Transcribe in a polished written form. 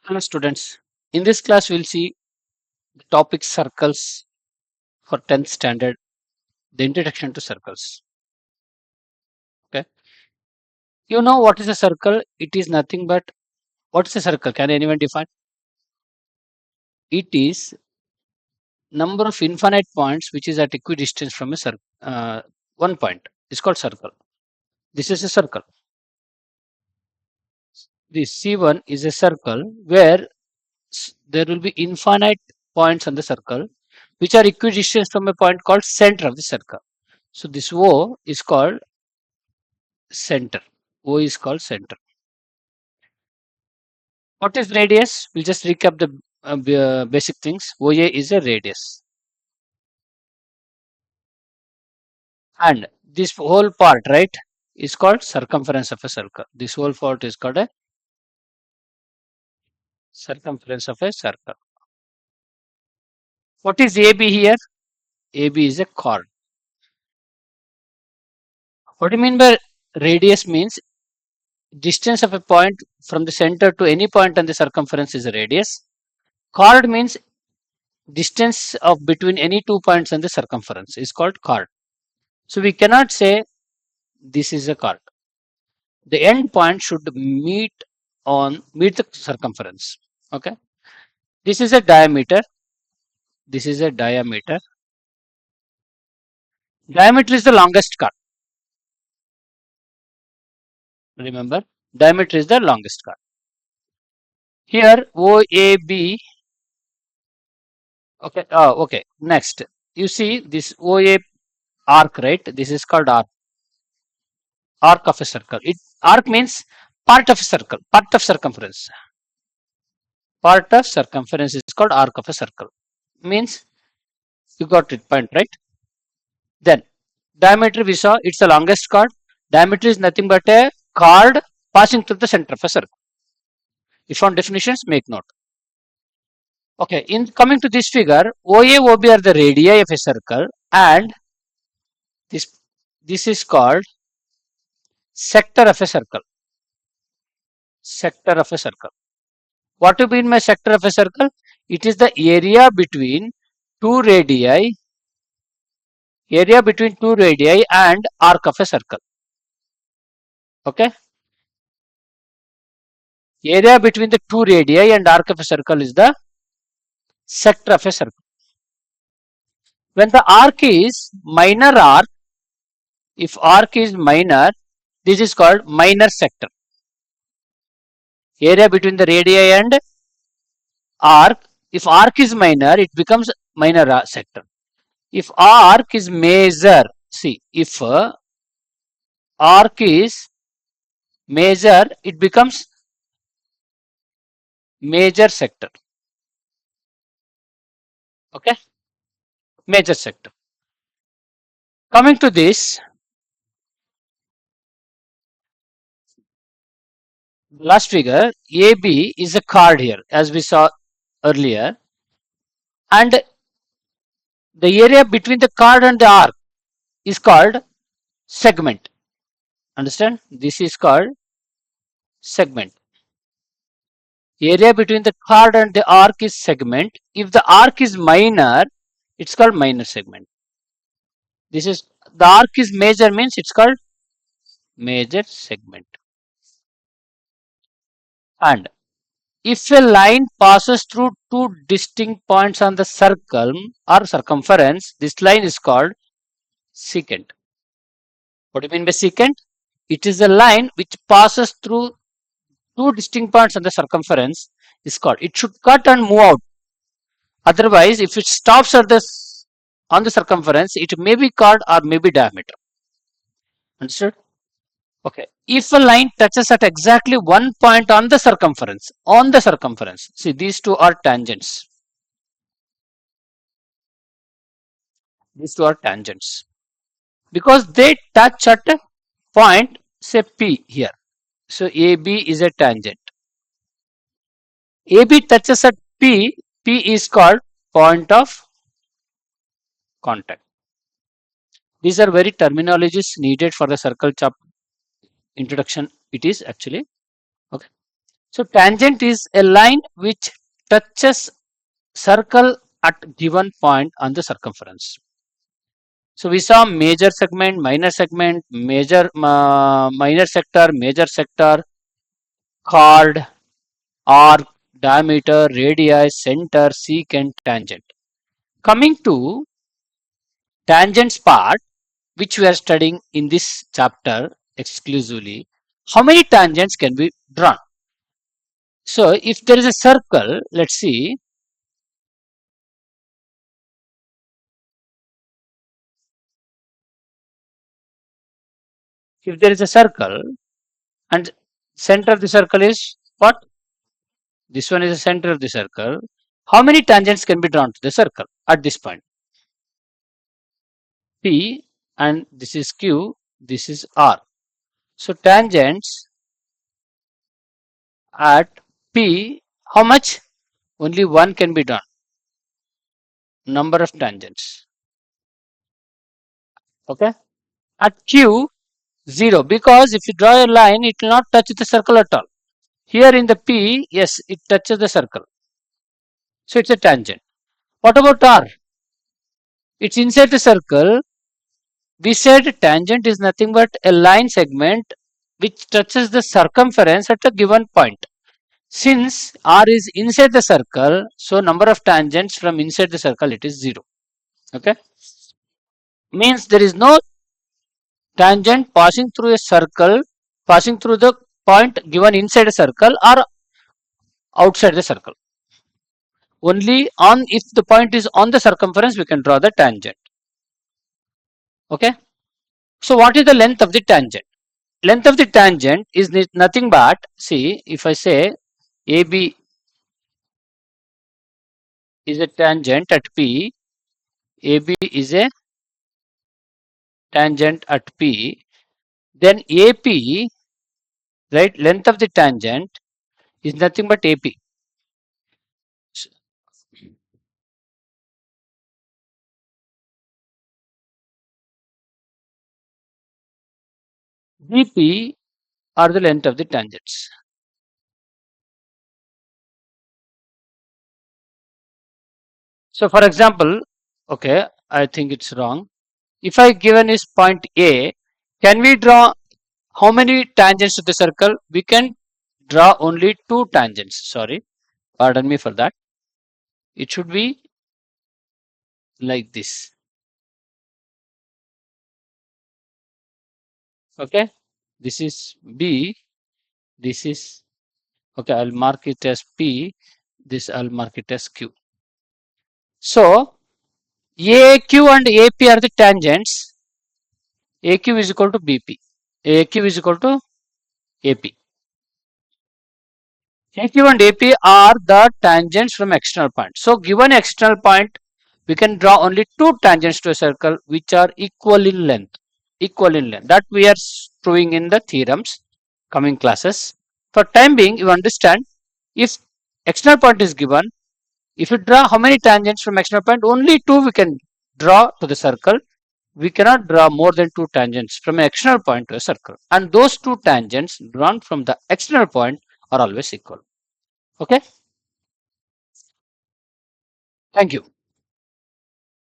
Hello students. In this class we'll see the topic circles for 10th standard, the introduction to circles. Okay. You know what is a circle? It is nothing but what is a circle? Can anyone define? It is number of infinite points which is at equidistance from a circle. One point. It's called circle. This is a circle. This C1 is a circle where there will be infinite points on the circle which are equidistant from a point called center of the circle. So this O is called center. O is called center. What is radius? We'll just recap the basic things. OA is a radius. And this whole part, right, is called circumference of a circle. This whole part is called a circumference of a circle. What is AB here? AB is a chord. What do you mean by radius? Means distance of a point from the center to any point on the circumference is a radius. Chord means distance of between any two points on the circumference is called chord. So we cannot say this is a chord. The end point should meet the circumference. Okay, this is a diameter. This is a diameter. Diameter is the longest chord. Remember, diameter is the longest chord. Here OAB. Okay. Okay. Next, you see this OA arc, right? This is called arc. Arc of a circle. It arc means part of a circle, part of circumference. Part of circumference is called arc of a circle. Means you got it point, right? Then diameter we saw it's the longest chord. Diameter is nothing but a chord passing through the center of a circle. If on definitions, make note. Okay, in coming to this figure, OA, OB are the radii of a circle, and this this is called sector of a circle. Sector of a circle. What do you mean by sector of a circle? It is the area between two radii and arc of a circle. Okay, area between the two radii and arc of a circle is the sector of a circle. When the arc is minor arc, if arc is minor, this is called minor sector. Area between the radii and arc, if arc is minor, it becomes minor sector. If arc is major, see, if arc is major, it becomes major sector. Okay, major sector. Coming to this, last figure, AB is a chord here, as we saw earlier, and the area between the chord and the arc is called segment. Understand? This is called segment. Area between the chord and the arc is segment. If the arc is minor, it's called minor segment. This is the arc is major means it's called major segment. And if a line passes through two distinct points on the circle or circumference, this line is called secant. What do you mean by secant? It is a line which passes through two distinct points on the circumference is called. It should cut and move out. Otherwise, if it stops at this on the circumference, it may be chord or may be diameter. Understood? Okay. If a line touches at exactly one point on the circumference, see these two are tangents. These two are tangents because they touch at a point, say P here. So AB is a tangent. AB touches at P. P is called point of contact. These are very terminologies needed for the circle chapter introduction. It is actually okay. So tangent is a line which touches circle at given point on the circumference. So we saw major segment, minor sector, major sector, chord, arc, diameter, radii, center, secant, tangent. Coming to tangents part, which we are studying in this chapter exclusively, how many tangents can be drawn? So if there is a circle, let's see, if there is a circle and center of the circle is what? This one is the center of the circle. How many tangents can be drawn to the circle at this point? P, and this is Q, this is R. So tangents at P, how much? Only one can be done. Number of tangents. Okay. At Q, 0, because if you draw a line, it will not touch the circle at all. Here in the P, yes, it touches the circle. So it's a tangent. What about R? It's inside the circle. We said tangent is nothing but a line segment which touches the circumference at a given point. Since R is inside the circle, so number of tangents from inside the circle, it is 0. Okay. Means there is no tangent passing through a circle, passing through the point given inside a circle or outside the circle. Only on, if the point is on the circumference, we can draw the tangent. Okay. So what is the length of the tangent? Length of the tangent is nothing but, see, if I say AB is a tangent at P, AB is a tangent at P, then AP, right, length of the tangent is nothing but AP. BP are the length of the tangents. So for example, okay, I think it's wrong. If I given is point A, can we draw how many tangents to the circle? We can draw only 2 tangents. Sorry, pardon me for that. It should be like this. Okay, this is B, this is, okay, I'll mark it as P, this I'll mark it as Q. So AQ and AP are the tangents. AQ is equal to BP. AQ is equal to AP. AQ and AP are the tangents from external point. So given external point, we can draw only 2 tangents to a circle which are equal in length. Equal in length. That we are proving in the theorems coming classes. For time being, you understand, if external point is given, if you draw how many tangents from external point, only 2 we can draw to the circle. We cannot draw more than 2 tangents from an external point to a circle. And those 2 tangents drawn from the external point are always equal. Okay. Thank you.